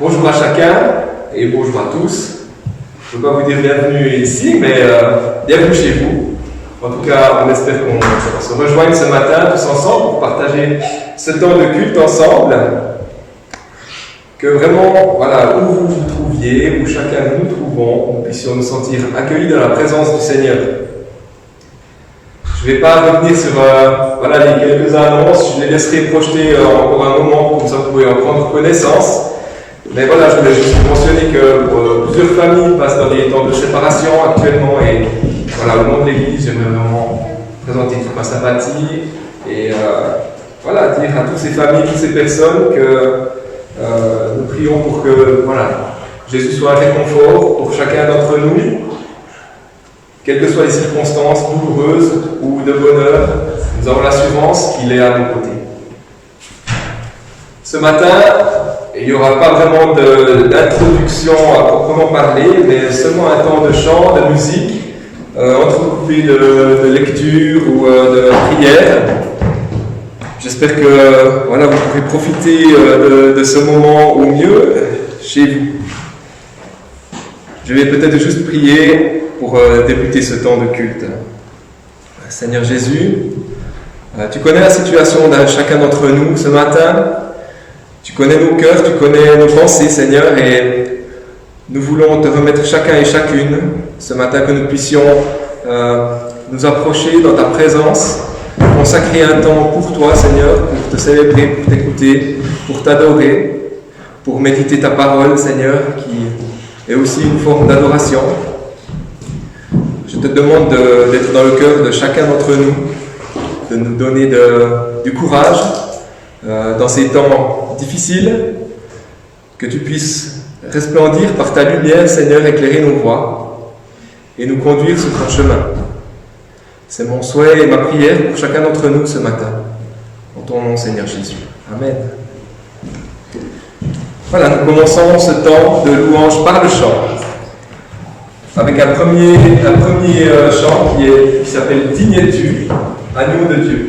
Bonjour à chacun et bonjour à tous. Je ne peux pas vous dire bienvenue ici, mais bienvenue chez vous. En tout cas, on espère qu'on se rejoigne ce matin tous ensemble pour partager ce temps de culte ensemble. Que vraiment, voilà, où vous vous trouviez, où chacun de nous trouvons, nous puissions nous sentir accueillis dans la présence du Seigneur. Je ne vais pas revenir sur les quelques annonces, je les laisserai projeter encore un moment pour que vous pouvez en prendre connaissance. Mais voilà, je voulais juste mentionner que plusieurs familles passent dans des temps de séparation actuellement et voilà, au nom de l'Église, j'aimerais vraiment présenter toute ma sympathie et dire à toutes ces familles, toutes ces personnes que nous prions pour que Jésus soit un réconfort pour chacun d'entre nous, quelles que soient les circonstances douloureuses ou de bonheur, nous avons l'assurance qu'il est à nos côtés. Ce matin, il n'y aura pas vraiment d'introduction à proprement parler, mais seulement un temps de chant, de musique, entrecoupé de lecture ou de prière. J'espère que vous pourrez profiter de ce moment au mieux chez vous. Je vais peut-être juste prier pour débuter ce temps de culte. Seigneur Jésus, tu connais la situation de chacun d'entre nous ce matin. Tu connais nos cœurs, tu connais nos pensées, Seigneur, et nous voulons te remettre chacun et chacune ce matin, que nous puissions nous approcher dans ta présence, consacrer un temps pour toi, Seigneur, pour te célébrer, pour t'écouter, pour t'adorer, pour méditer ta parole, Seigneur, qui est aussi une forme d'adoration. Je te demande d'être dans le cœur de chacun d'entre nous, de nous donner du courage dans ces temps difficiles, que tu puisses resplendir par ta lumière, Seigneur, éclairer nos voies et nous conduire sur ton chemin. C'est mon souhait et ma prière pour chacun d'entre nous ce matin. En ton nom, Seigneur Jésus. Amen. Voilà, nous commençons ce temps de louange par le chant, avec un premier chant qui s'appelle « Digne es-tu, agneau de Dieu ».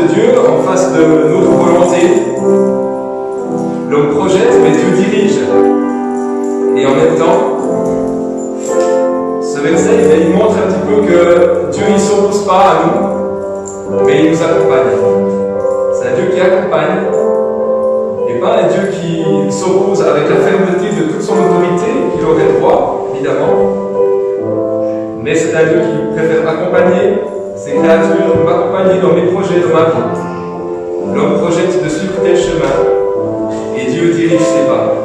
de Dieu en face de notre volonté. L'homme projette, mais Dieu dirige. Et en même temps, ce verset, il montre un petit peu que Dieu ne s'oppose pas à nous, mais il nous accompagne. C'est un Dieu qui accompagne, et pas un Dieu qui s'oppose avec la fermeté de toute son autorité, qu'il aurait le droit, évidemment. Mais c'est un Dieu qui préfère accompagner ses créatures, m'accompagner dans mes projets, dans ma vie. L'homme projette de suivre tel chemin, et Dieu dirige ses pas.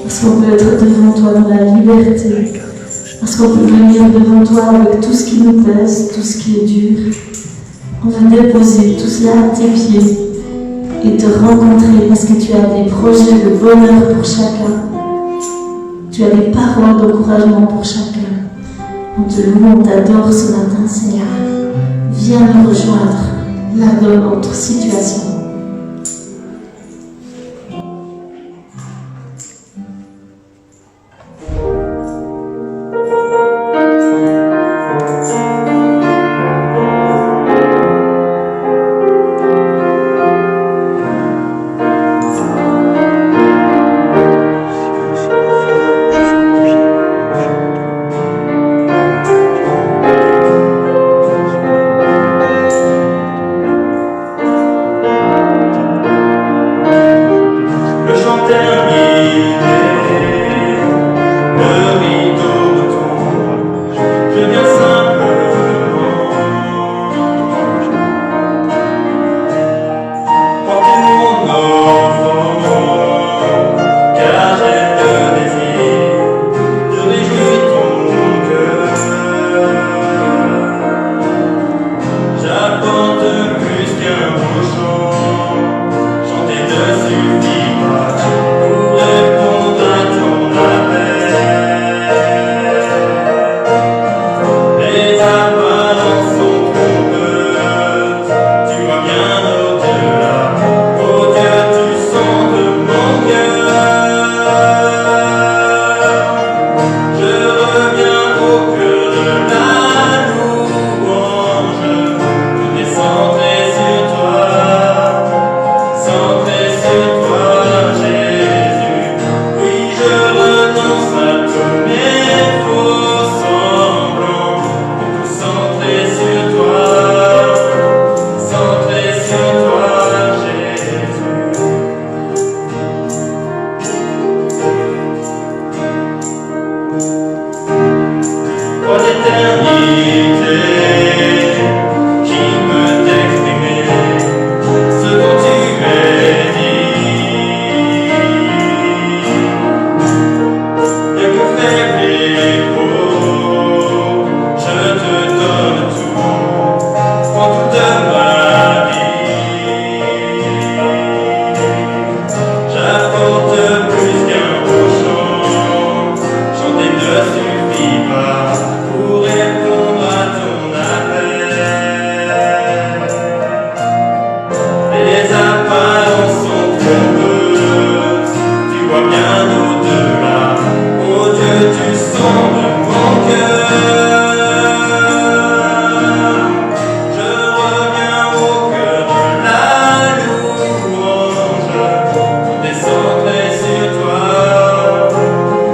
Parce qu'on peut être devant toi dans la liberté, parce qu'on peut venir devant toi avec tout ce qui nous pèse, tout ce qui est dur. On veut déposer tout cela à tes pieds et te rencontrer parce que tu as des projets de bonheur pour chacun. Tu as des paroles d'encouragement pour chacun. On te loue, on t'adore ce matin, Seigneur. Viens nous rejoindre là dans notre situation.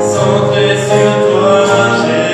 Centré sur toi, Jésus.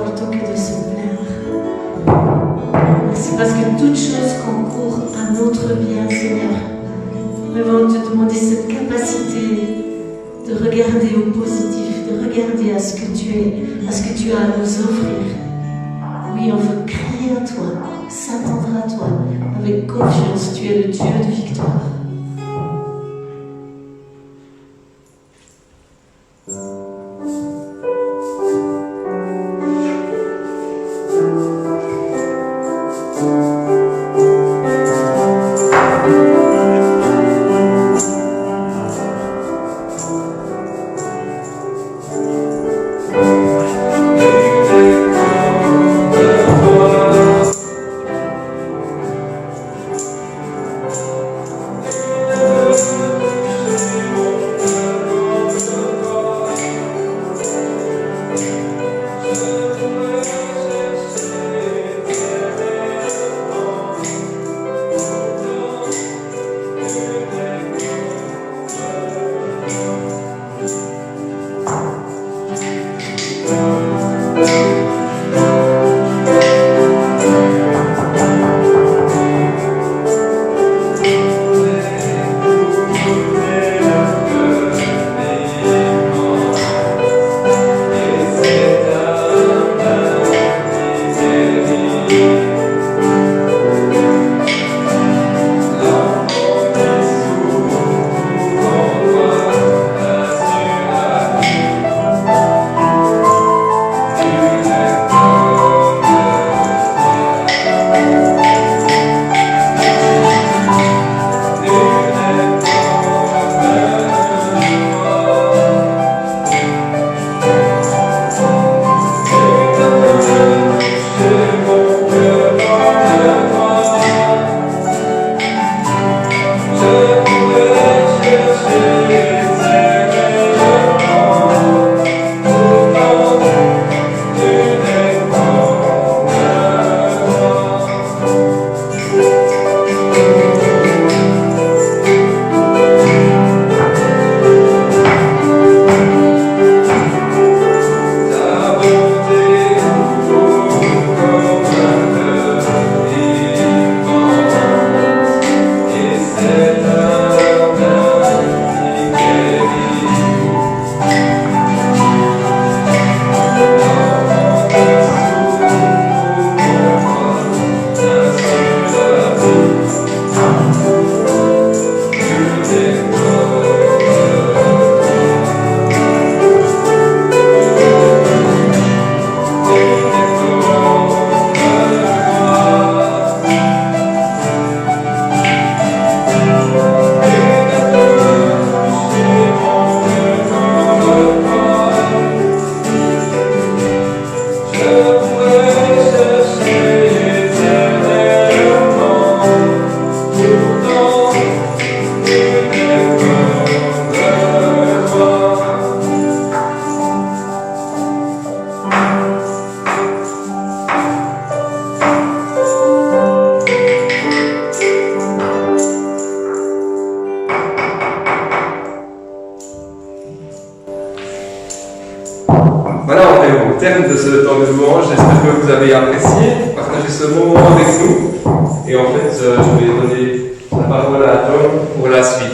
plutôt que de se plaindre. Merci parce que toute chose concourt à notre bien, Seigneur. Nous voulons te demander cette capacité de regarder au positif, de regarder à ce que tu es, à ce que tu as à nous offrir. Oui, on veut crier à toi, s'attendre à toi, avec confiance. Tu es le Dieu de victoire. Voilà, on est au terme de ce temps de louange. J'espère que vous avez apprécié partager ce moment avec nous. Et en fait, je vais donner la parole à Tom pour la suite.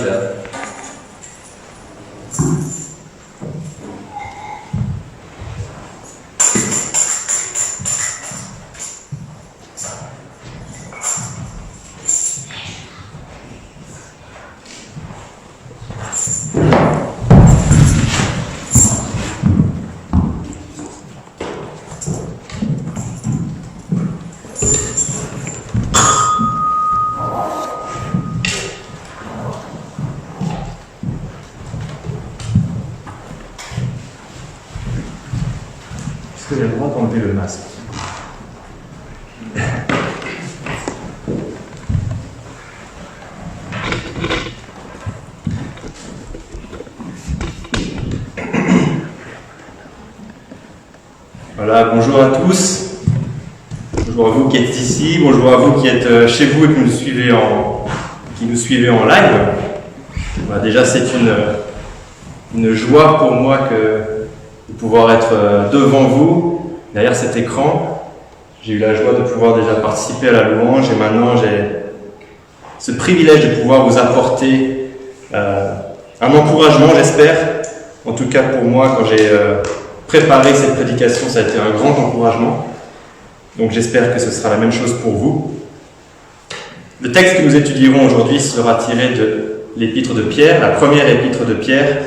Est-ce que j'ai le droit d'enlever le masque? Voilà, bonjour à tous. Bonjour à vous qui êtes ici, bonjour à vous qui êtes chez vous et qui nous suivez en live. Voilà, déjà, c'est une joie pour moi de pouvoir être devant vous derrière cet écran. J'ai eu la joie de pouvoir déjà participer à la louange et maintenant j'ai ce privilège de pouvoir vous apporter un encouragement, j'espère. En tout cas pour moi, quand j'ai préparé cette prédication, ça a été un grand encouragement. Donc j'espère que ce sera la même chose pour vous. Le texte que nous étudierons aujourd'hui sera tiré de l'épître de Pierre, la première épître de Pierre,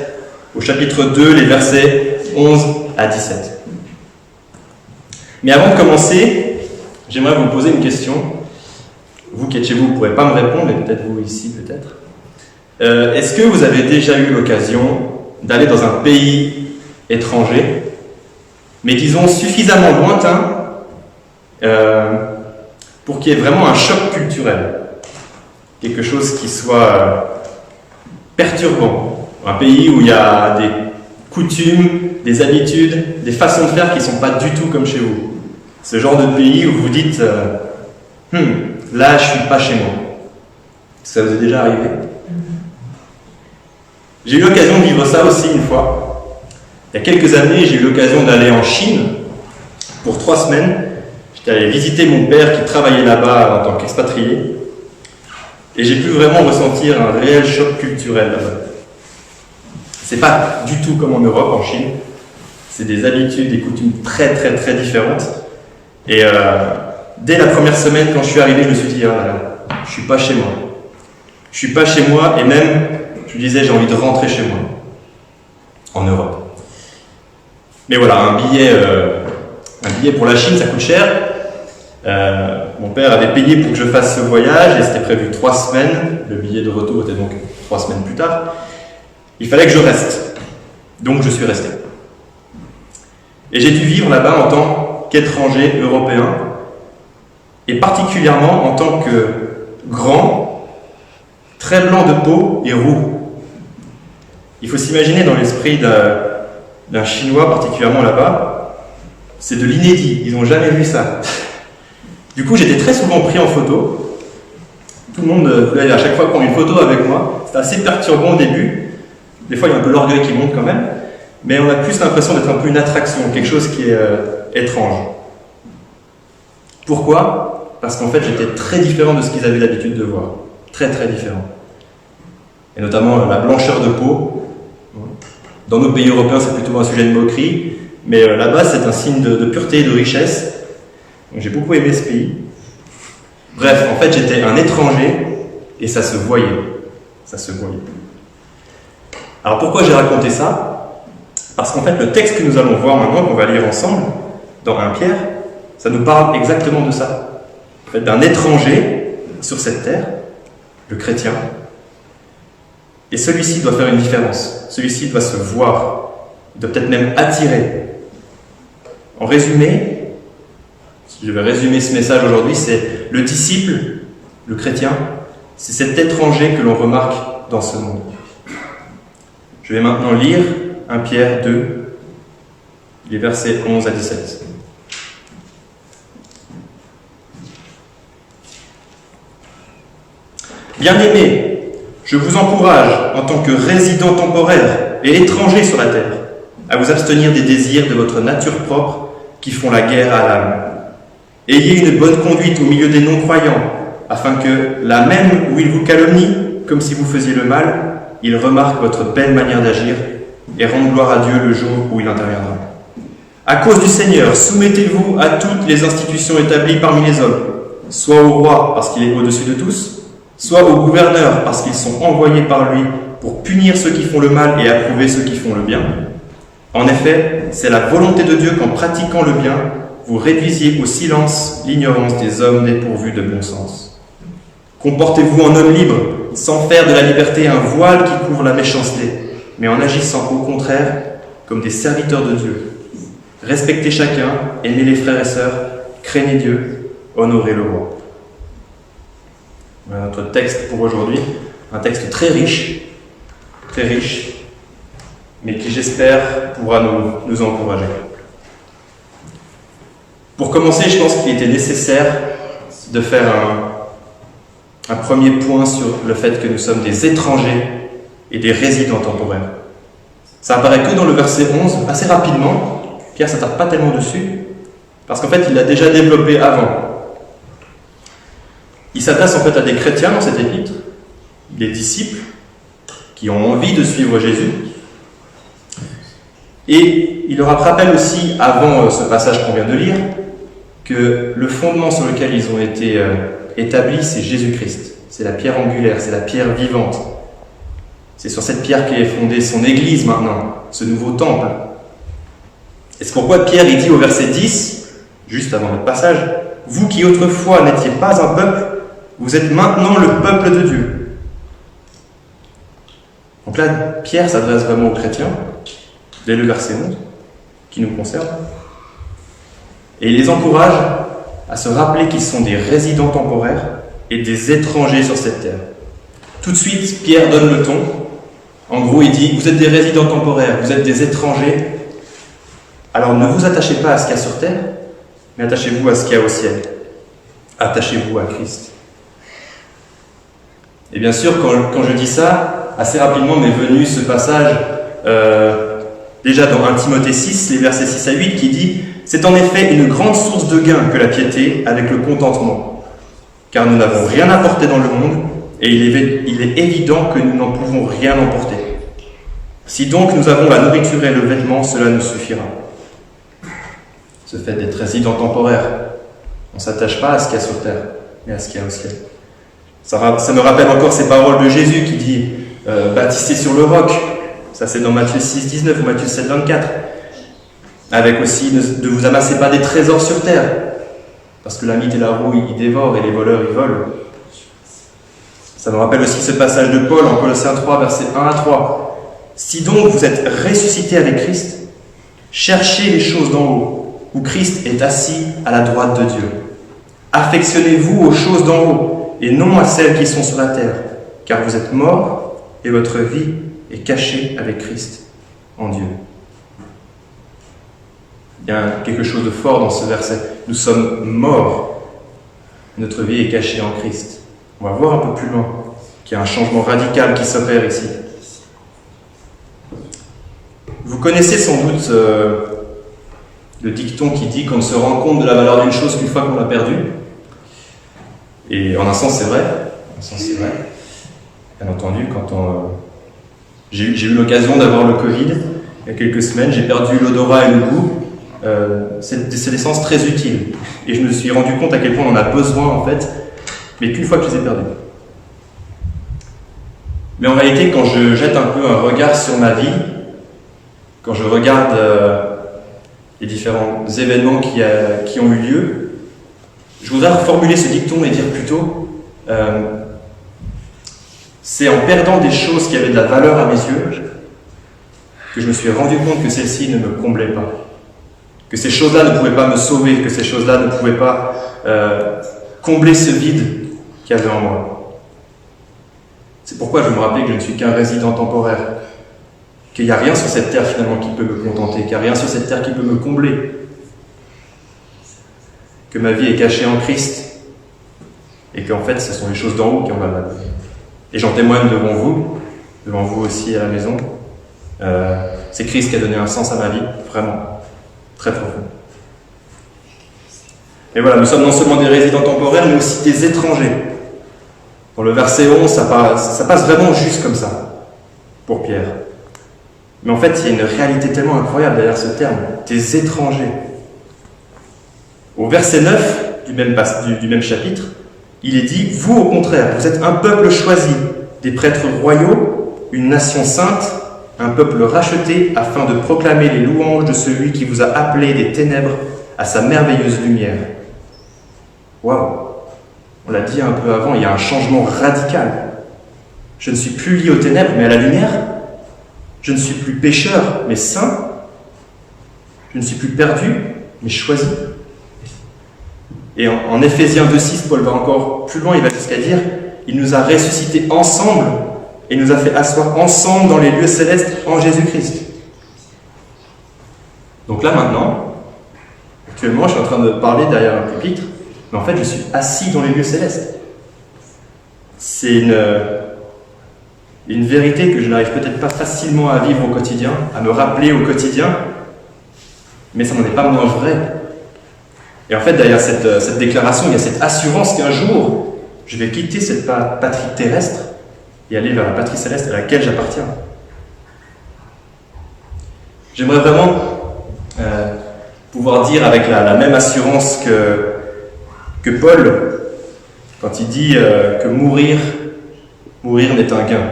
au chapitre 2, les versets 11 à 17. Mais avant de commencer, j'aimerais vous poser une question. Vous qui êtes chez vous, vous ne pourrez pas me répondre, mais peut-être vous ici, peut-être. Est-ce que vous avez déjà eu l'occasion d'aller dans un pays étranger, mais disons suffisamment lointain pour qu'il y ait vraiment un choc culturel, quelque chose qui soit perturbant, un pays où il y a des coutumes, des habitudes, des façons de faire qui ne sont pas du tout comme chez vous. Ce genre de pays où vous dites là je suis pas chez moi. Ça vous est déjà arrivé? J'ai eu l'occasion de vivre ça aussi une fois. Il y a quelques années, j'ai eu l'occasion d'aller en Chine pour 3 semaines. J'étais allé visiter mon père qui travaillait là-bas en tant qu'expatrié. Et j'ai pu vraiment ressentir un réel choc culturel là-bas. C'est pas du tout comme en Europe, en Chine. C'est des habitudes, des coutumes très très très différentes. Et dès la première semaine, quand je suis arrivé, je me suis dit, je suis pas chez moi. Je suis pas chez moi et même, je me disais, j'ai envie de rentrer chez moi. En Europe. Mais voilà, un billet pour la Chine, ça coûte cher. Mon père avait payé pour que je fasse ce voyage et c'était prévu 3 semaines. Le billet de retour était donc 3 semaines plus tard. Il fallait que je reste. Donc je suis resté. Et j'ai dû vivre là-bas en tant qu'étranger européen et particulièrement en tant que grand, très blanc de peau et roux. Il faut s'imaginer dans l'esprit d'un Chinois, particulièrement là-bas, c'est de l'inédit, ils n'ont jamais vu ça. Du coup, j'étais très souvent pris en photo. Tout le monde voulait à chaque fois prendre une photo avec moi. C'était assez perturbant au début. Des fois, il y a un peu l'orgueil qui monte quand même. Mais on a plus l'impression d'être un peu une attraction, quelque chose qui est étrange. Pourquoi? Parce qu'en fait, j'étais très différent de ce qu'ils avaient l'habitude de voir. Très, très différent. Et notamment la blancheur de peau. Dans nos pays européens, c'est plutôt un sujet de moquerie. Mais là-bas, c'est un signe de pureté et de richesse. Donc, j'ai beaucoup aimé ce pays. Bref, en fait, j'étais un étranger et ça se voyait. Ça se voyait. Alors, pourquoi j'ai raconté ça? Parce qu'en fait, le texte que nous allons voir maintenant, qu'on va lire ensemble, dans 1 Pierre, ça nous parle exactement de ça. En fait, d'un étranger sur cette terre, le chrétien. Et celui-ci doit faire une différence. Celui-ci doit se voir. Il doit peut-être même attirer. En résumé, si je vais résumer ce message aujourd'hui, c'est le disciple, le chrétien, c'est cet étranger que l'on remarque dans ce monde. Je vais maintenant lire 1 Pierre 2, les versets 11 à 17. Bien-aimés, je vous encourage, en tant que résident temporaire et étranger sur la terre, à vous abstenir des désirs de votre nature propre qui font la guerre à l'âme. Ayez une bonne conduite au milieu des non-croyants, afin que, là même où ils vous calomnient, comme si vous faisiez le mal, ils remarquent votre belle manière d'agir et rendent gloire à Dieu le jour où il interviendra. À cause du Seigneur, soumettez-vous à toutes les institutions établies parmi les hommes, soit au roi parce qu'il est au-dessus de tous, soit aux gouverneurs parce qu'ils sont envoyés par lui pour punir ceux qui font le mal et approuver ceux qui font le bien. En effet, c'est la volonté de Dieu qu'en pratiquant le bien, vous réduisiez au silence l'ignorance des hommes dépourvus de bon sens. Comportez-vous en homme libre, sans faire de la liberté un voile qui couvre la méchanceté, mais en agissant au contraire comme des serviteurs de Dieu. Respectez chacun, aimez les frères et sœurs, craignez Dieu, honorez le roi. Voilà notre texte pour aujourd'hui, un texte très riche, mais qui j'espère pourra nous encourager. Pour commencer, je pense qu'il était nécessaire de faire un premier point sur le fait que nous sommes des étrangers et des résidents temporaires. Ça apparaît que dans le verset 11, assez rapidement. Pierre ne s'attarde pas tellement dessus, Parce qu'en fait, il l'a déjà développé avant. Il s'adresse en fait à des chrétiens dans cette épître, des disciples, qui ont envie de suivre Jésus. Et il leur rappelle aussi, avant ce passage qu'on vient de lire, que le fondement sur lequel ils ont été établis, c'est Jésus-Christ. C'est la pierre angulaire, c'est la pierre vivante. C'est sur cette pierre qu'est fondée son Église maintenant, ce nouveau temple. Et c'est pourquoi Pierre il dit au verset 10, juste avant notre passage, « Vous qui autrefois n'étiez pas un peuple, vous êtes maintenant le peuple de Dieu. » Donc là, Pierre s'adresse vraiment aux chrétiens, dès le verset 11, qui nous concerne, et il les encourage à se rappeler qu'ils sont des résidents temporaires et des étrangers sur cette terre. Tout de suite, Pierre donne le ton. En gros, il dit, vous êtes des résidents temporaires, vous êtes des étrangers, alors ne vous attachez pas à ce qu'il y a sur terre, mais attachez-vous à ce qu'il y a au ciel. Attachez-vous à Christ. Et bien sûr, quand je dis ça, assez rapidement m'est venu ce passage, déjà dans 1 Timothée 6, les versets 6 à 8, qui dit « C'est en effet une grande source de gain que la piété avec le contentement, car nous n'avons rien apporté dans le monde, et il est évident que nous n'en pouvons rien emporter. Si donc nous avons la nourriture et le vêtement, cela nous suffira. » Ce fait d'être résident temporaire, on ne s'attache pas à ce qu'il y a sur terre, mais à ce qu'il y a au ciel. Ça me rappelle encore ces paroles de Jésus qui dit « Bâtissez sur le roc ». Ça c'est dans Matthieu 6, 19 ou Matthieu 7, 24. Avec aussi « Ne vous amassez pas des trésors sur terre ». Parce que la mythe et la rouille, ils dévorent et les voleurs, ils volent. Ça me rappelle aussi ce passage de Paul en Colossiens 3, versets 1 à 3. « Si donc vous êtes ressuscités avec Christ, cherchez les choses d'en haut, où Christ est assis à la droite de Dieu. Affectionnez-vous aux choses d'en haut, et non à celles qui sont sur la terre, car vous êtes morts, et votre vie est cachée avec Christ en Dieu. » Il y a quelque chose de fort dans ce verset. Nous sommes morts, notre vie est cachée en Christ. On va voir un peu plus loin qu'il y a un changement radical qui s'opère ici. Vous connaissez sans doute le dicton qui dit qu'on ne se rend compte de la valeur d'une chose qu'une fois qu'on l'a perdue. Et en un sens, c'est vrai. Bien entendu, j'ai eu l'occasion d'avoir le Covid il y a quelques semaines, j'ai perdu l'odorat et le goût. C'est des sens très utiles. Et je me suis rendu compte à quel point on en a besoin, en fait, mais qu'une fois que je les ai perdus. Mais en réalité, quand je jette un peu un regard sur ma vie, quand je regarde les différents événements qui ont eu lieu, je voudrais reformuler ce dicton et dire plutôt c'est en perdant des choses qui avaient de la valeur à mes yeux que je me suis rendu compte que celles-ci ne me comblaient pas, que ces choses-là ne pouvaient pas me sauver, que ces choses-là ne pouvaient pas combler ce vide qu'il y avait en moi. C'est pourquoi je me rappelais que je ne suis qu'un résident temporaire, qu'il n'y a rien sur cette terre finalement qui peut me contenter, qu'il n'y a rien sur cette terre qui peut me combler, que ma vie est cachée en Christ, et qu'en fait ce sont les choses d'en haut qui ont ma valeur. Et j'en témoigne devant vous aussi à la maison. C'est Christ qui a donné un sens à ma vie, vraiment, très profond. Et voilà, nous sommes non seulement des résidents temporaires, mais aussi des étrangers. Dans le verset 11, ça passe vraiment juste comme ça, pour Pierre. Mais en fait, il y a une réalité tellement incroyable derrière ce terme, des étrangers. Au verset 9 du même chapitre, il est dit « Vous, au contraire, vous êtes un peuple choisi, des prêtres royaux, une nation sainte, un peuple racheté, afin de proclamer les louanges de celui qui vous a appelés des ténèbres à sa merveilleuse lumière. » Waouh! On l'a dit un peu avant, il y a un changement radical. Je ne suis plus lié aux ténèbres, mais à la lumière. Je ne suis plus pécheur, mais saint. Je ne suis plus perdu, mais choisi. Et en Éphésiens 2,6, Paul va encore plus loin, il va jusqu'à dire « Il nous a ressuscités ensemble et nous a fait asseoir ensemble dans les lieux célestes en Jésus-Christ. » Donc là maintenant, actuellement je suis en train de parler derrière un pupitre, mais en fait je suis assis dans les lieux célestes. C'est une vérité que je n'arrive peut-être pas facilement à vivre au quotidien, à me rappeler au quotidien, mais ça n'en est pas moins vrai. Et en fait, derrière cette déclaration, il y a cette assurance qu'un jour, je vais quitter cette patrie terrestre et aller vers la patrie céleste à laquelle j'appartiens. J'aimerais vraiment pouvoir dire avec la même assurance que Paul, quand il dit que mourir n'est un gain,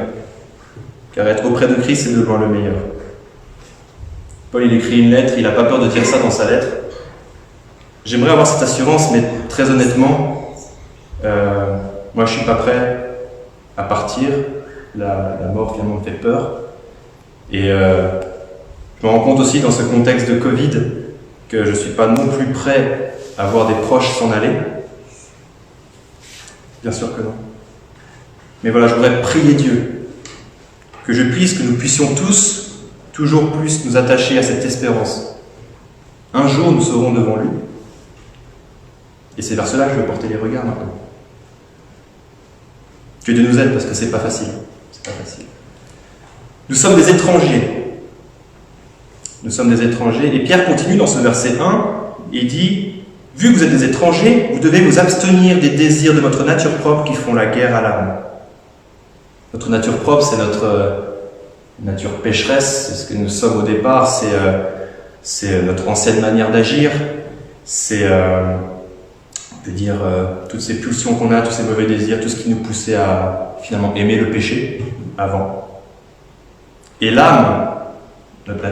car être auprès de Christ, c'est de loin le meilleur. Paul, il écrit une lettre, il n'a pas peur de dire ça dans sa lettre. J'aimerais avoir cette assurance, mais très honnêtement, moi je ne suis pas prêt à partir. La mort finalement me fait peur. Et je me rends compte aussi dans ce contexte de Covid que je ne suis pas non plus prêt à voir des proches s'en aller. Bien sûr que non. Mais voilà, je voudrais prier Dieu que nous puissions tous toujours plus nous attacher à cette espérance. Un jour, nous serons devant lui. Et c'est vers cela que je veux porter les regards maintenant. Que Dieu nous aide parce que c'est pas facile. C'est pas facile. Nous sommes des étrangers. Nous sommes des étrangers. Et Pierre continue dans ce verset 1 et dit « Vu que vous êtes des étrangers, vous devez vous abstenir des désirs de votre nature propre qui font la guerre à l'âme. » Notre nature propre, c'est notre nature pécheresse, c'est ce que nous sommes au départ, c'est notre ancienne manière d'agir, c'est, on peut dire, toutes ces pulsions qu'on a, tous ces mauvais désirs, tout ce qui nous poussait à finalement aimer le péché avant. Et l'âme, notre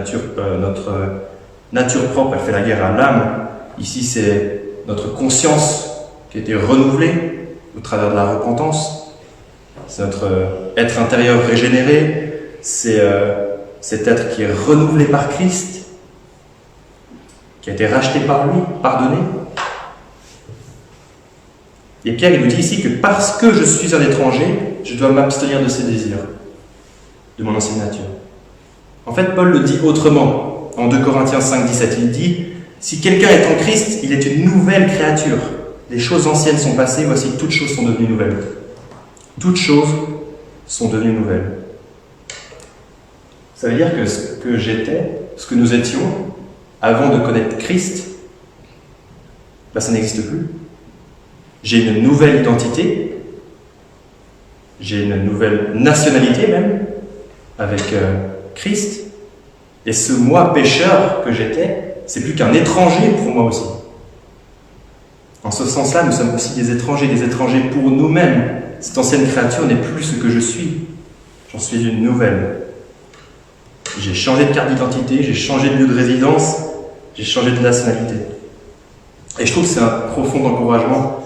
nature propre, elle fait la guerre à l'âme. Ici, c'est notre conscience qui a été renouvelée au travers de la repentance. C'est notre être intérieur régénéré. C'est cet être qui est renouvelé par Christ, qui a été racheté par lui, pardonné. Et Pierre, il nous dit ici que parce que je suis un étranger, je dois m'abstenir de ces désirs, de mon ancienne nature. En fait, Paul le dit autrement. En 2 Corinthiens 5, 17, il dit « Si quelqu'un est en Christ, il est une nouvelle créature. Les choses anciennes sont passées, voici toutes choses sont devenues nouvelles. » Toutes choses sont devenues nouvelles. Ça veut dire que ce que j'étais, ce que nous étions, avant de connaître Christ, ça n'existe plus. J'ai une nouvelle identité, j'ai une nouvelle nationalité même, avec Christ, et ce moi pécheur que j'étais, c'est plus qu'un étranger pour moi aussi. En ce sens-là, nous sommes aussi des étrangers pour nous-mêmes. Cette ancienne créature n'est plus ce que je suis, j'en suis une nouvelle. J'ai changé de carte d'identité, j'ai changé de lieu de résidence, j'ai changé de nationalité. Et je trouve que c'est un profond encouragement.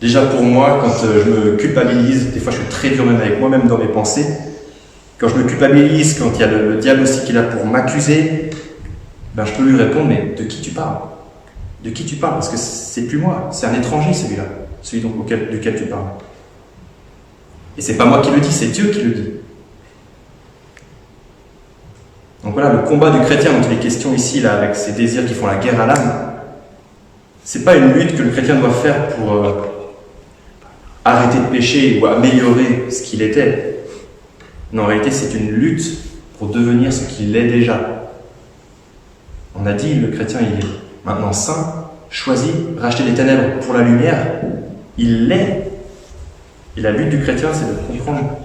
Déjà pour moi, quand je me culpabilise, des fois je suis très dur même avec moi-même dans mes pensées, quand je me culpabilise, quand il y a le diable aussi qui est là pour m'accuser, je peux lui répondre, mais de qui tu parles ? De qui tu parles ? Parce que c'est plus moi, c'est un étranger celui-là, celui duquel tu parles. Et c'est pas moi qui le dis, c'est Dieu qui le dit. Donc voilà, le combat du chrétien dont il est question ici, là, avec ces désirs qui font la guerre à l'âme, c'est pas une lutte que le chrétien doit faire pour arrêter de pécher ou améliorer ce qu'il était. Non, en réalité, c'est une lutte pour devenir ce qu'il est déjà. On a dit, le chrétien, il est maintenant saint, choisi, racheté des ténèbres pour la lumière. Il l'est. Et la lutte du chrétien, c'est de comprendre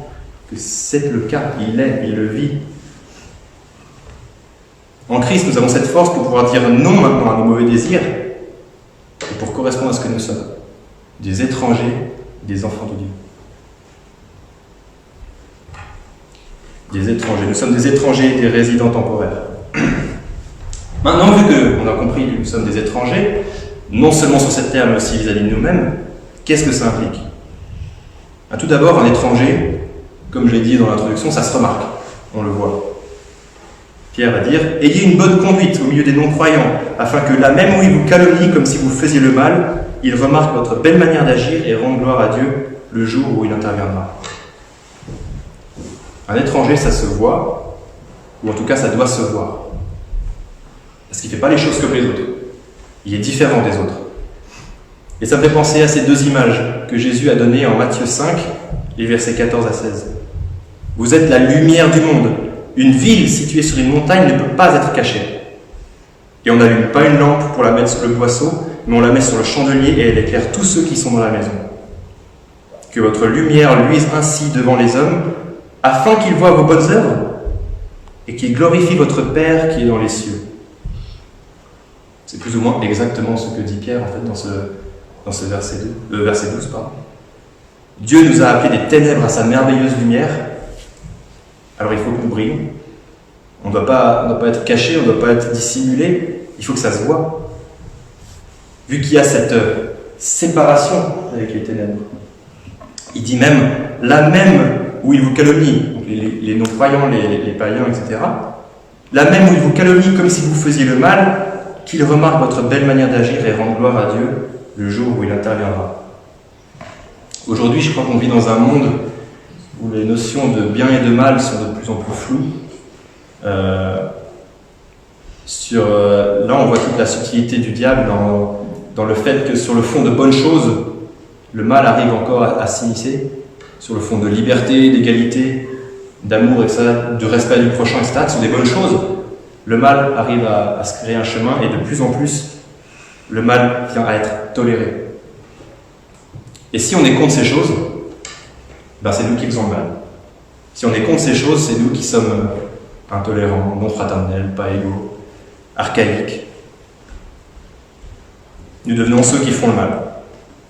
que c'est le cas. Il l'est, il le vit. En Christ, nous avons cette force pour pouvoir dire non maintenant à nos mauvais désirs et pour correspondre à ce que nous sommes, des étrangers, des enfants de Dieu. Des étrangers. Nous sommes des étrangers, des résidents temporaires. Maintenant, vu qu'on a compris que nous sommes des étrangers, non seulement sur cette terre, mais aussi vis-à-vis de nous-mêmes, qu'est-ce que ça implique ? Tout d'abord, un étranger, comme je l'ai dit dans l'introduction, ça se remarque, on le voit. Pierre va dire « Ayez une bonne conduite au milieu des non-croyants, afin que là même où ils vous calomnient comme si vous faisiez le mal, ils remarquent votre belle manière d'agir et rendent gloire à Dieu le jour où il interviendra. » Un étranger, ça se voit, ou en tout cas ça doit se voir. Parce qu'il ne fait pas les choses comme les autres. Il est différent des autres. Et ça me fait penser à ces deux images que Jésus a données en Matthieu 5, les versets 14 à 16. « Vous êtes la lumière du monde. Une ville située sur une montagne ne peut pas être cachée. Et on n'allume pas une lampe pour la mettre sous le boisseau, mais on la met sur le chandelier et elle éclaire tous ceux qui sont dans la maison. Que votre lumière luise ainsi devant les hommes, afin qu'ils voient vos bonnes œuvres et qu'ils glorifient votre Père qui est dans les cieux. C'est plus ou moins exactement ce que dit Pierre en fait dans ce verset 12. Dieu nous a appelés des ténèbres à sa merveilleuse lumière, alors il faut que nous brillions. On ne doit pas être caché, on ne doit pas être dissimulé, il faut que ça se voit. Vu qu'il y a cette séparation avec les ténèbres. Il dit même, là même où ils vous calomnient, donc les non-croyants, les païens, etc., là même où ils vous calomnient comme si vous faisiez le mal, qu'ils remarquent votre belle manière d'agir et rendent gloire à Dieu le jour où il interviendra. Aujourd'hui, je crois qu'on vit dans un monde où les notions de bien et de mal sont de plus en plus floues. Là, on voit toute la subtilité du diable dans le fait que sur le fond de bonnes choses, le mal arrive encore à s'immiscer. Sur le fond de liberté, d'égalité, d'amour, etc., de respect du prochain, etc., qui sont des bonnes choses. Le mal arrive à se créer un chemin et de plus en plus, le mal vient à être toléré. Et si on est contre ces choses, c'est nous qui faisons le mal. Si on est contre ces choses, c'est nous qui sommes intolérants, non fraternels, pas égaux, archaïques. Nous devenons ceux qui font le mal.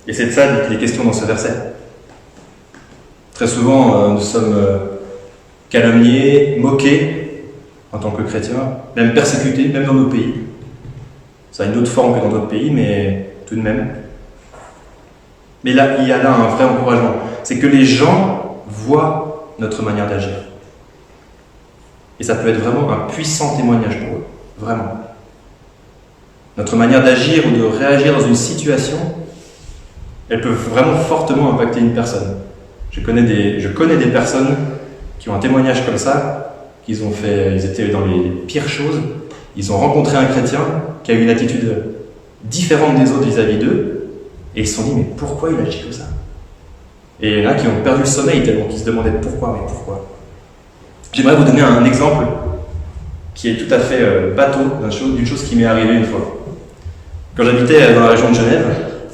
Et c'est de ça qu'il est question dans ce verset. Très souvent, nous sommes calomniés, moqués en tant que chrétiens, même persécutés, même dans nos pays. Ça a une autre forme que dans d'autres pays, mais tout de même. Mais là, il y a là un vrai encouragement. C'est que les gens voient notre manière d'agir. Et ça peut être vraiment un puissant témoignage pour eux. Vraiment. Notre manière d'agir ou de réagir dans une situation, elle peut vraiment fortement impacter une personne. Je connais des personnes qui ont un témoignage comme ça, ils étaient dans les pires choses, ils ont rencontré un chrétien qui a eu une attitude différente des autres vis-à-vis d'eux, et ils se sont dit, mais pourquoi il agit comme ça? Et il y en a qui ont perdu le sommeil tellement qu'ils se demandaient pourquoi. J'aimerais vous donner un exemple qui est tout à fait bateau d'une chose qui m'est arrivée une fois. Quand j'habitais dans la région de Genève,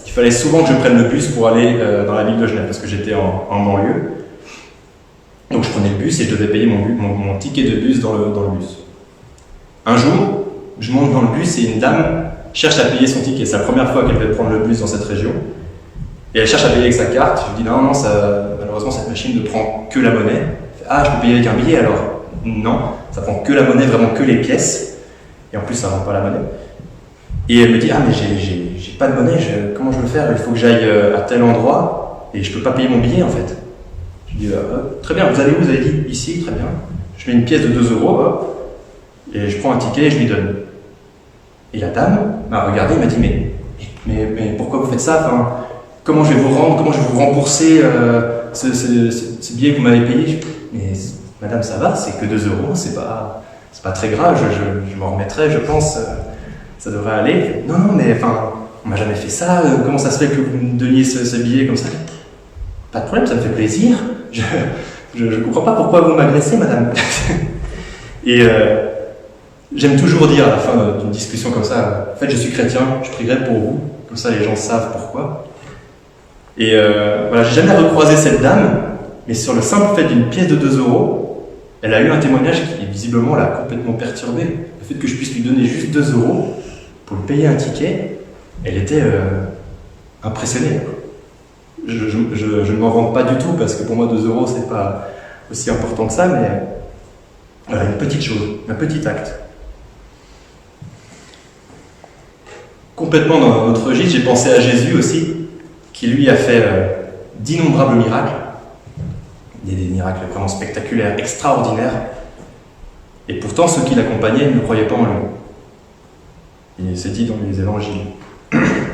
il fallait souvent que je prenne le bus pour aller dans la ville de Genève, parce que j'étais en banlieue. Donc je prenais le bus et je devais payer mon ticket de bus dans le bus. Un jour, je monte dans le bus et une dame cherche à payer son ticket. C'est la première fois qu'elle va prendre le bus dans cette région. Et elle cherche à payer avec sa carte. Je lui dis non, malheureusement cette machine ne prend que la monnaie. Elle fait, ah, je peux payer avec un billet alors? Non, ça prend que la monnaie, vraiment que les pièces. Et en plus, ça ne rend pas la monnaie. Et elle me dit, ah mais j'ai pas de monnaie, comment je veux faire? Il faut que j'aille à tel endroit et je peux pas payer mon billet en fait. Je dis, très bien, vous allez où? Vous avez dit ici, très bien. Je mets une pièce de 2 €, hop, et je prends un ticket et je lui donne. Et la dame m'a regardé et m'a dit, mais pourquoi vous faites ça? Enfin, comment je vais vous rendre, comment je vais vous rembourser ce billet que vous m'avez payé? Mais madame, ça va, c'est que 2 €, c'est pas très grave, je m'en remettrai, je pense. Ça devrait aller. Non, mais enfin, on m'a jamais fait ça. Comment ça se fait que vous me donniez ce billet comme ça? Pas de problème, ça me fait plaisir. Je comprends pas pourquoi vous m'agressez, madame. Et j'aime toujours dire à la fin d'une discussion comme ça, en fait, je suis chrétien, je prierai pour vous. Comme ça, les gens savent pourquoi. Et voilà, j'ai jamais recroisé cette dame, mais sur le simple fait d'une pièce de 2 €, elle a eu un témoignage qui visiblement l'a complètement perturbée. Le fait que je puisse lui donner juste 2 € pour lui payer un ticket, elle était impressionnée. Je ne m'en vante pas du tout, parce que pour moi 2 € c'est pas aussi important que ça, mais voilà, une petite chose, un petit acte. Complètement dans notre registre, j'ai pensé à Jésus aussi, qui lui a fait d'innombrables miracles, des miracles vraiment spectaculaires, extraordinaires, et pourtant ceux qui l'accompagnaient ne croyaient pas en lui. Et c'est dit dans les évangiles.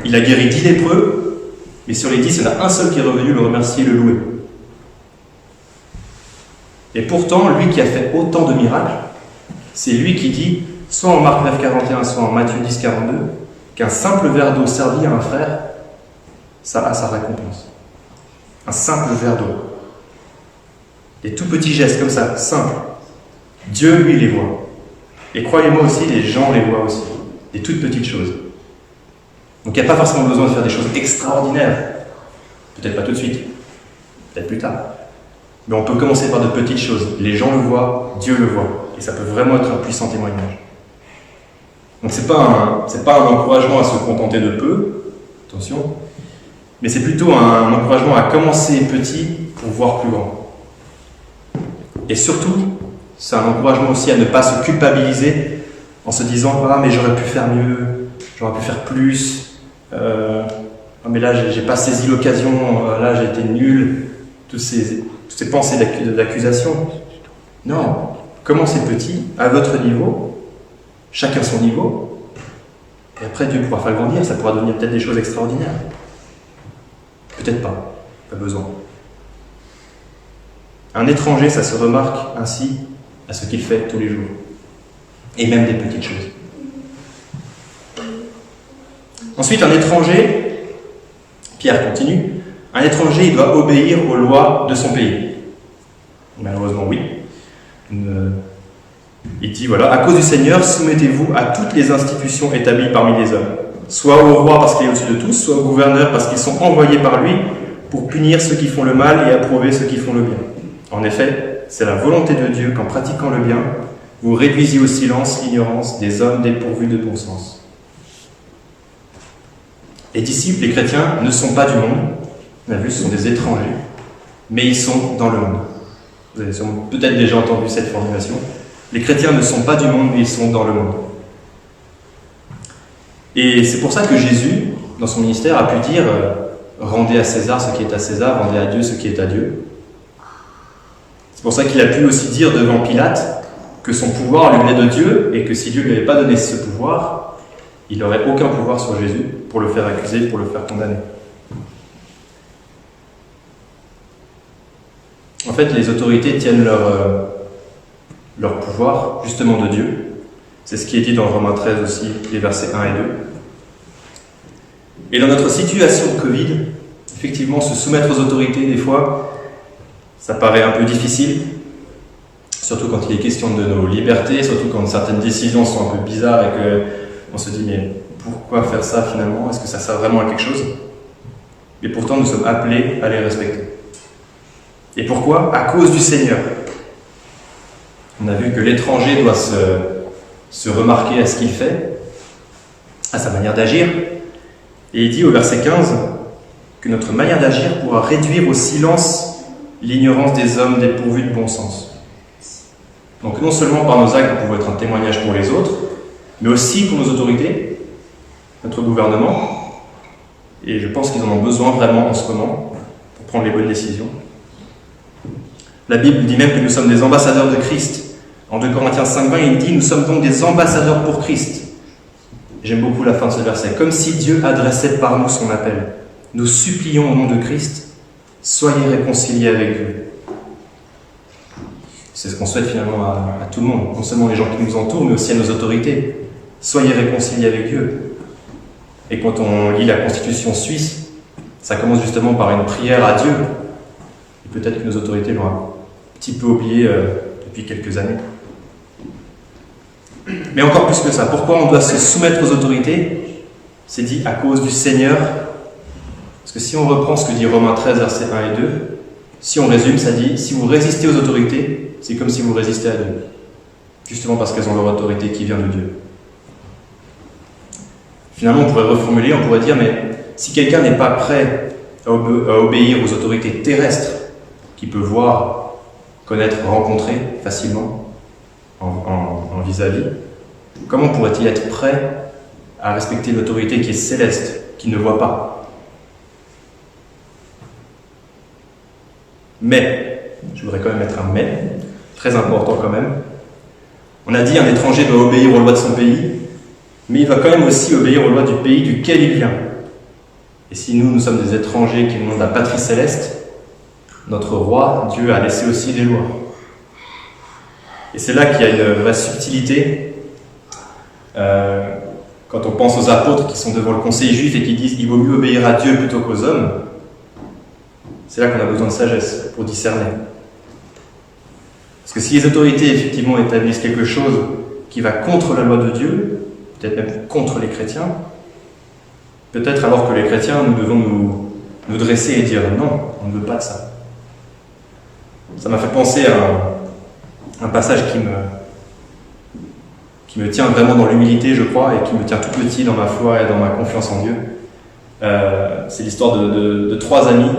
Il a guéri 10 lépreux, mais sur les 10, il y en a un seul qui est revenu le remercier et le louer. Et pourtant, lui qui a fait autant de miracles, c'est lui qui dit, soit en Marc 9,41, soit en Matthieu 10,42, qu'un simple verre d'eau servi à un frère, ça a sa récompense. Un simple verre d'eau. Des tout petits gestes comme ça, simples. Dieu, lui, les voit. Et croyez-moi aussi, les gens les voient aussi. Des toutes petites choses. Donc il n'y a pas forcément besoin de faire des choses extraordinaires. Peut-être pas tout de suite, peut-être plus tard. Mais on peut commencer par de petites choses. Les gens le voient, Dieu le voit. Et ça peut vraiment être un puissant témoignage. Donc c'est pas un encouragement à se contenter de peu, attention, mais c'est plutôt un encouragement à commencer petit pour voir plus grand. Et surtout, c'est un encouragement aussi à ne pas se culpabiliser en se disant « Ah, mais j'aurais pu faire mieux, j'aurais pu faire plus, ah, mais là j'ai pas saisi l'occasion, là j'ai été nul », toutes ces pensées d'accusation. Non, commencez petit, à votre niveau, chacun son niveau, et après Dieu pourra faire grandir, ça pourra devenir peut-être des choses extraordinaires. Peut-être pas besoin. Un étranger, ça se remarque ainsi à ce qu'il fait tous les jours, et même des petites choses. Ensuite, un étranger, Pierre continue, un étranger, il doit obéir aux lois de son pays. Malheureusement, oui. Il dit, voilà, à cause du Seigneur, soumettez-vous à toutes les institutions établies parmi les hommes, soit au roi parce qu'il est au-dessus de tous, soit au gouverneur parce qu'ils sont envoyés par lui pour punir ceux qui font le mal et approuver ceux qui font le bien. En effet, c'est la volonté de Dieu qu'en pratiquant le bien, vous réduisiez au silence l'ignorance des hommes dépourvus de bon sens. Les disciples, les chrétiens, ne sont pas du monde, on a vu, ce sont des étrangers, mais ils sont dans le monde. Vous avez peut-être déjà entendu cette formulation. Les chrétiens ne sont pas du monde, mais ils sont dans le monde. Et c'est pour ça que Jésus, dans son ministère, a pu dire « Rendez à César ce qui est à César, rendez à Dieu ce qui est à Dieu ». C'est pour ça qu'il a pu aussi dire devant Pilate que son pouvoir lui venait de Dieu et que si Dieu ne lui avait pas donné ce pouvoir, il n'aurait aucun pouvoir sur Jésus pour le faire accuser, pour le faire condamner. En fait, les autorités tiennent leur pouvoir justement de Dieu. C'est ce qui est dit dans Romains 13 aussi, les versets 1 et 2. Et dans notre situation de Covid, effectivement, se soumettre aux autorités, des fois, ça paraît un peu difficile, surtout quand il est question de nos libertés, surtout quand certaines décisions sont un peu bizarres et qu'on se dit mais pourquoi faire ça finalement? Est-ce que ça sert vraiment à quelque chose? Et pourtant, nous sommes appelés à les respecter. Et pourquoi? À cause du Seigneur. On a vu que l'étranger doit se remarquer à ce qu'il fait, à sa manière d'agir. Et il dit au verset 15 que notre manière d'agir pourra réduire au silence l'ignorance des hommes dépourvus de bon sens. Donc non seulement par nos actes, nous pouvons être un témoignage pour les autres, mais aussi pour nos autorités, notre gouvernement. Et je pense qu'ils en ont besoin vraiment en ce moment pour prendre les bonnes décisions. La Bible dit même que nous sommes des ambassadeurs de Christ. En 2 Corinthiens 5,20, il dit « Nous sommes donc des ambassadeurs pour Christ ». J'aime beaucoup la fin de ce verset. Comme si Dieu adressait par nous son appel. Nous supplions au nom de Christ, soyez réconciliés avec Dieu. C'est ce qu'on souhaite finalement à tout le monde, non seulement les gens qui nous entourent, mais aussi à nos autorités. Soyez réconciliés avec Dieu. Et quand on lit la Constitution suisse, ça commence justement par une prière à Dieu. Et peut-être que nos autorités l'ont un petit peu oublié depuis quelques années. Mais encore plus que ça, pourquoi on doit se soumettre aux autorités? C'est dit à cause du Seigneur. Parce que si on reprend ce que dit Romains 13, versets 1 et 2, si on résume, ça dit, si vous résistez aux autorités, c'est comme si vous résistez à Dieu. Justement parce qu'elles ont leur autorité qui vient de Dieu. Finalement, on pourrait reformuler, on pourrait dire, mais si quelqu'un n'est pas prêt à obéir aux autorités terrestres, qu'il peut voir, connaître, rencontrer facilement, en vis-à-vis, comment pourrait-il être prêt à respecter l'autorité qui est céleste, qui ne voit pas? Mais, je voudrais quand même mettre un mais, très important quand même. On a dit un étranger doit obéir aux lois de son pays, mais il va quand même aussi obéir aux lois du pays duquel il vient. Et si nous sommes des étrangers qui demandent la patrie céleste, notre roi, Dieu, a laissé aussi des lois. Et c'est là qu'il y a une vraie subtilité. Quand on pense aux apôtres qui sont devant le conseil juif et qui disent « il vaut mieux obéir à Dieu plutôt qu'aux hommes », c'est là qu'on a besoin de sagesse pour discerner. Parce que si les autorités effectivement établissent quelque chose qui va contre la loi de Dieu, peut-être même contre les chrétiens, Peut-être alors que les chrétiens, nous devons nous dresser et dire non, on ne veut pas de ça. Ça m'a fait penser à un passage qui me tient vraiment dans l'humilité, je crois, et qui me tient tout petit dans ma foi et dans ma confiance en Dieu. C'est l'histoire de trois amis,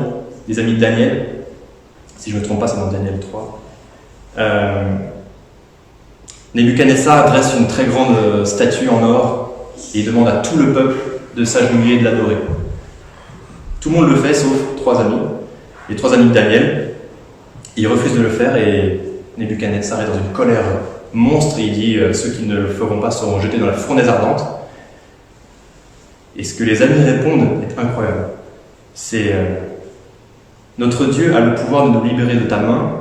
des amis de Daniel. Si je ne me trompe pas, c'est dans Daniel 3. Nebuchadnezzar dresse une très grande statue en or et il demande à tout le peuple de s'agenouiller et de l'adorer. Tout le monde le fait, sauf trois amis, les trois amis de Daniel. Ils refusent de le faire et Nebuchadnezzar est dans une colère monstre et il dit « Ceux qui ne le feront pas seront jetés dans la fournaise ardente ». Et ce que les amis répondent est incroyable. C'est notre Dieu a le pouvoir de nous libérer de ta main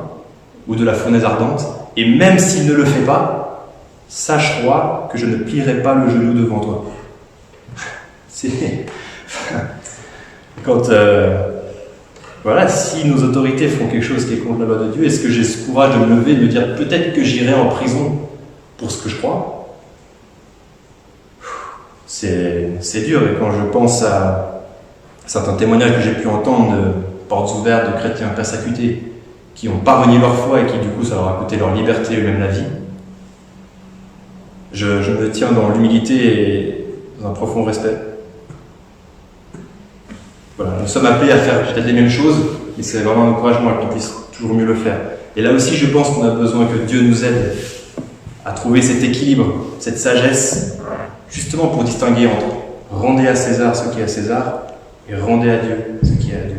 ou de la fournaise ardente, et même s'il ne le fait pas, sache, roi, que je ne plierai pas le genou devant toi. C'est... Quand... Voilà, si nos autorités font quelque chose qui est contre la loi de Dieu, est-ce que j'ai ce courage de me lever et de me dire peut-être que j'irai en prison pour ce que je crois? C'est dur, et quand je pense à certains témoignages que j'ai pu entendre de portes ouvertes, de chrétiens persécutés, qui n'ont pas renié leur foi et qui du coup ça leur a coûté leur liberté et même la vie, je me tiens dans l'humilité et dans un profond respect. Voilà, nous sommes appelés à faire peut-être les mêmes choses, mais c'est vraiment un encouragement qu'on puisse toujours mieux le faire. Et là aussi, je pense qu'on a besoin que Dieu nous aide à trouver cet équilibre, cette sagesse, justement pour distinguer entre rendez à César ce qui est à César et rendez à Dieu ce qui est à Dieu.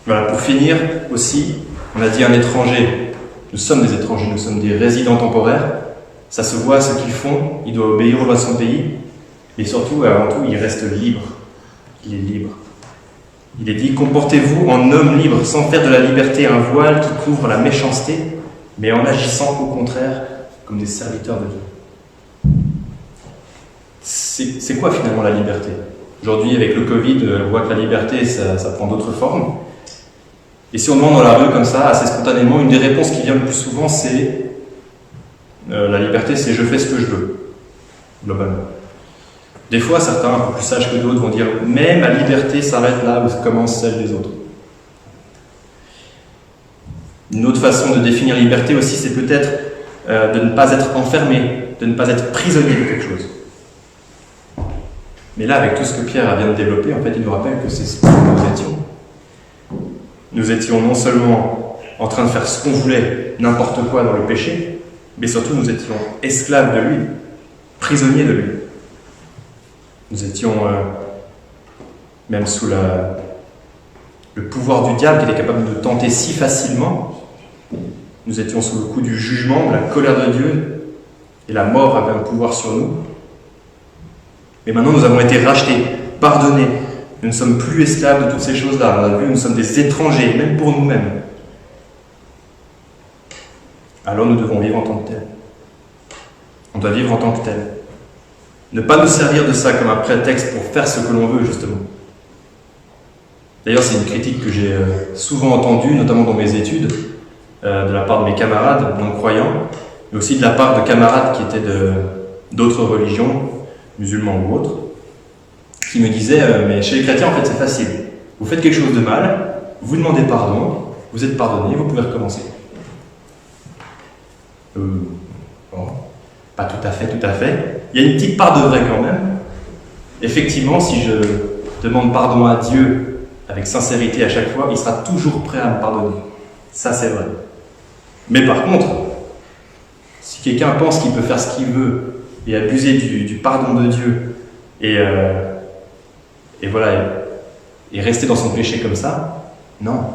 Voilà, pour finir aussi, on a dit un étranger. Nous sommes des étrangers, nous sommes des résidents temporaires. Ça se voit ce qu'ils font, il doit obéir aux lois de son pays. Et surtout, avant tout, il reste libre. Il est libre. Il est dit, comportez-vous en homme libre, sans faire de la liberté un voile qui couvre la méchanceté, mais en agissant au contraire comme des serviteurs de Dieu. C'est quoi finalement la liberté? Aujourd'hui, avec le Covid, on voit que la liberté, ça prend d'autres formes. Et si on demande dans la rue comme ça, assez spontanément, une des réponses qui vient le plus souvent, c'est la liberté, c'est je fais ce que je veux, globalement. Des fois, certains, un peu plus sages que d'autres, vont dire « mais ma liberté s'arrête là où commence celle des autres ». Une autre façon de définir liberté aussi, c'est peut-être de ne pas être enfermé, de ne pas être prisonnier de quelque chose. Mais là, avec tout ce que Pierre vient de développer, en fait, il nous rappelle que c'est ce que nous étions. Nous étions non seulement en train de faire ce qu'on voulait, n'importe quoi dans le péché, mais surtout nous étions esclaves de lui, prisonniers de lui. Nous étions même sous le pouvoir du diable qui était capable de nous tenter si facilement. Nous étions sous le coup du jugement, de la colère de Dieu, et la mort avait un pouvoir sur nous. Mais maintenant nous avons été rachetés, pardonnés. Nous ne sommes plus esclaves de toutes ces choses-là. On a vu, nous sommes des étrangers, même pour nous-mêmes. Alors nous devons vivre en tant que tels. On doit vivre en tant que tels. Ne pas nous servir de ça comme un prétexte pour faire ce que l'on veut, justement. D'ailleurs, c'est une critique que j'ai souvent entendue, notamment dans mes études, de la part de mes camarades non-croyants, mais aussi de la part de camarades qui étaient d'autres religions, musulmans ou autres, qui me disaient mais chez les chrétiens, en fait, c'est facile. Vous faites quelque chose de mal, vous demandez pardon, vous êtes pardonné, vous pouvez recommencer. Bon, pas tout à fait. Il y a une petite part de vrai quand même. Effectivement, si je demande pardon à Dieu avec sincérité à chaque fois, il sera toujours prêt à me pardonner. Ça, c'est vrai. Mais par contre, si quelqu'un pense qu'il peut faire ce qu'il veut et abuser du pardon de Dieu et voilà, et rester dans son péché comme ça, non,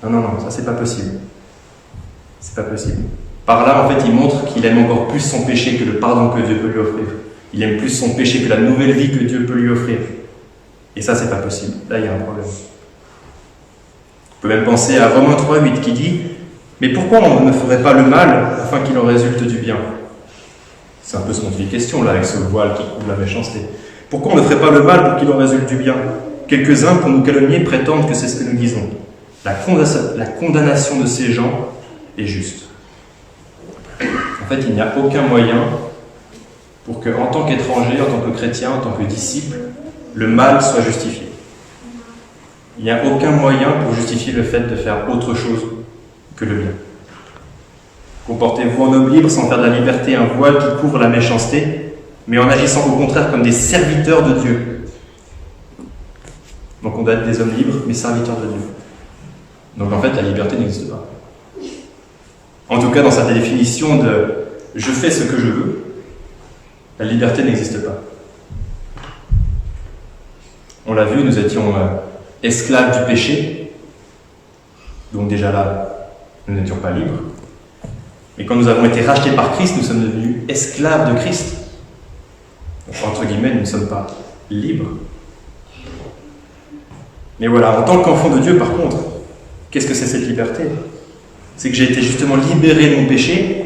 ça c'est pas possible. C'est pas possible. Par là, en fait, il montre qu'il aime encore plus son péché que le pardon que Dieu peut lui offrir. Il aime plus son péché que la nouvelle vie que Dieu peut lui offrir. Et ça, c'est pas possible. Là, il y a un problème. On peut même penser à Romains 3,8 qui dit « Mais pourquoi on ne ferait pas le mal afin qu'il en résulte du bien ?» C'est un peu ce qu'on dit question là, avec ce voile qui couvre la méchanceté. Pourquoi on ne ferait pas le mal pour qu'il en résulte du bien? Quelques-uns, pour nous calomnier, prétendent que c'est ce que nous disons. La condamnation de ces gens est juste. En fait, il n'y a aucun moyen pour que, en tant qu'étranger, en tant que chrétien, en tant que disciple, le mal soit justifié. Il n'y a aucun moyen pour justifier le fait de faire autre chose que le bien. Comportez-vous en homme libre sans faire de la liberté un voile qui couvre la méchanceté, mais en agissant au contraire comme des serviteurs de Dieu. Donc on doit être des hommes libres, mais serviteurs de Dieu. Donc en fait, la liberté n'existe pas. En tout cas, dans sa définition de « je fais ce que je veux », la liberté n'existe pas. On l'a vu, nous étions esclaves du péché, donc déjà là, nous n'étions pas libres. Mais quand nous avons été rachetés par Christ, nous sommes devenus esclaves de Christ. Donc, entre guillemets, nous ne sommes pas libres. Mais voilà, en tant qu'enfant de Dieu, par contre, qu'est-ce que c'est cette liberté? C'est que j'ai été justement libéré de mon péché,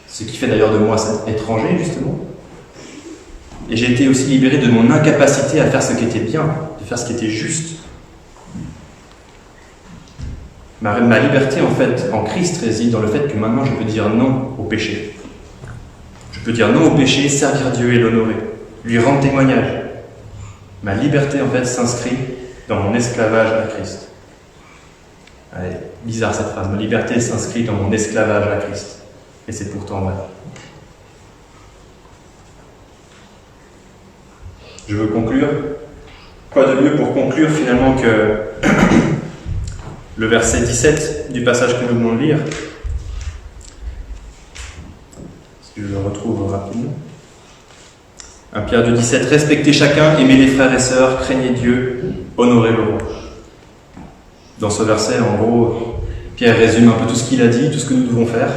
ce qui fait d'ailleurs de moi cet étranger, justement. Et j'ai été aussi libéré de mon incapacité à faire ce qui était bien, de faire ce qui était juste. Ma liberté, en fait, en Christ réside dans le fait que maintenant je peux dire non au péché. Je peux dire non au péché, servir Dieu et l'honorer, lui rendre témoignage. Ma liberté, en fait, s'inscrit dans mon esclavage à Christ. Allez, bizarre cette phrase. Ma liberté s'inscrit dans mon esclavage à Christ. Et c'est pourtant vrai. Je veux conclure. Quoi de mieux pour conclure finalement que le verset 17 du passage que nous venons de lire. Si je le retrouve rapidement. 1 Pierre 2, 17. Respectez chacun, aimez les frères et sœurs, craignez Dieu, honorez le roi. Dans ce verset, en gros, Pierre résume un peu tout ce qu'il a dit, tout ce que nous devons faire,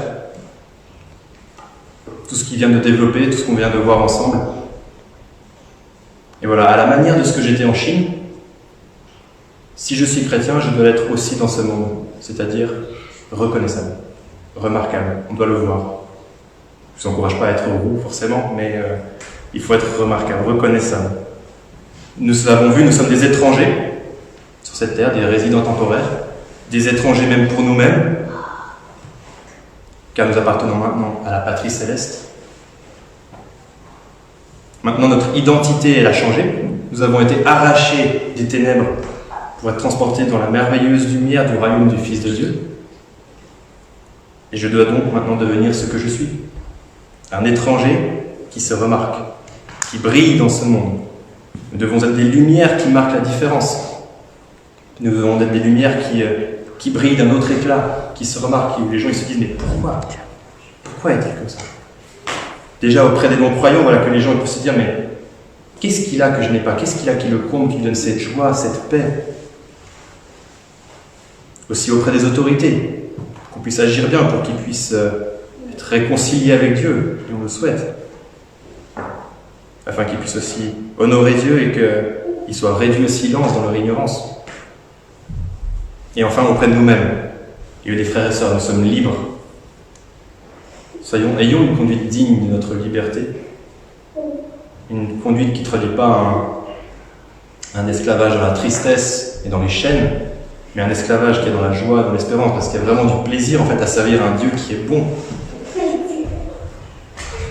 tout ce qu'il vient de développer, tout ce qu'on vient de voir ensemble. Et voilà, à la manière de ce que j'étais en Chine, si je suis chrétien, je dois l'être aussi dans ce monde, c'est-à-dire reconnaissable, remarquable, on doit le voir. Je ne vous encourage pas à être roux forcément, mais il faut être remarquable, reconnaissable. Nous l'avons vu, nous sommes des étrangers sur cette terre, des résidents temporaires, des étrangers même pour nous-mêmes, car nous appartenons maintenant à la patrie céleste. Maintenant, notre identité, elle a changé. Nous avons été arrachés des ténèbres pour être transportés dans la merveilleuse lumière du royaume du Fils de Dieu. Et je dois donc maintenant devenir ce que je suis. Un étranger qui se remarque, qui brille dans ce monde. Nous devons être des lumières qui marquent la différence. Nous devons être des lumières qui brillent d'un autre éclat, qui se remarquent, où les gens ils se disent « mais pourquoi est-il comme ça ?» Déjà auprès des non-croyants, voilà que les gens peuvent se dire « mais qu'est-ce qu'il a que je n'ai pas? Qu'est-ce qu'il a qui le comble, qui lui donne cette joie, cette paix ?» Aussi auprès des autorités, qu'on puisse agir bien pour qu'ils puissent être réconciliés avec Dieu, et on le souhaite, afin qu'ils puissent aussi honorer Dieu et qu'ils soient réduits au silence dans leur ignorance. Et enfin auprès de nous-mêmes, et des frères et sœurs, nous sommes libres. Ayons une conduite digne de notre liberté, une conduite qui ne traduit pas un esclavage dans la tristesse et dans les chaînes, mais un esclavage qui est dans la joie, dans l'espérance, parce qu'il y a vraiment du plaisir en fait à servir un Dieu qui est bon.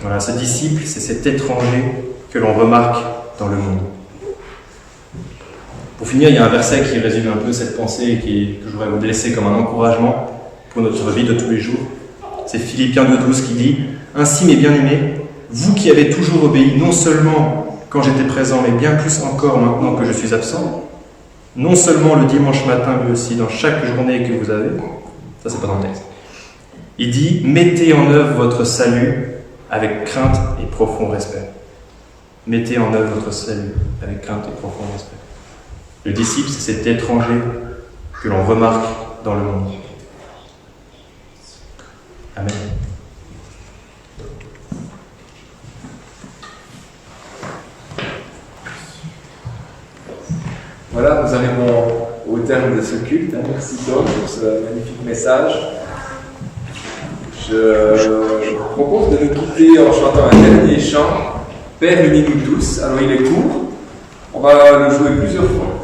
Voilà, ce disciple, c'est cet étranger que l'on remarque dans le monde. Pour finir, il y a un verset qui résume un peu cette pensée et que je voudrais vous laisser comme un encouragement pour notre vie de tous les jours. C'est Philippiens 2,12 qui dit « Ainsi, mes bien-aimés, vous qui avez toujours obéi, non seulement quand j'étais présent, mais bien plus encore maintenant que je suis absent, non seulement le dimanche matin, mais aussi dans chaque journée que vous avez. » Ça, c'est pas dans le texte. Il dit « Mettez en œuvre votre salut avec crainte et profond respect. » Mettez en œuvre votre salut avec crainte et profond respect. Le disciple, c'est cet étranger que l'on remarque dans le monde. Amen. Voilà, nous arrivons au terme de ce culte. Merci Tom pour ce magnifique message. Je vous propose de nous quitter en chantant un dernier chant, Père, unis-nous tous. Alors il est court, on va le jouer plusieurs fois.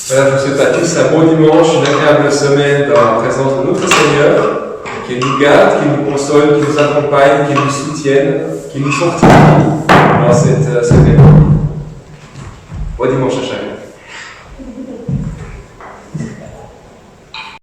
Voilà, je vous souhaite à tous un bon dimanche, une agréable semaine dans la présence de notre Seigneur, qui nous garde, qui nous console, qui nous accompagne, qui nous soutienne, qui nous fortifie dans cette époque. Bon dimanche à chacun.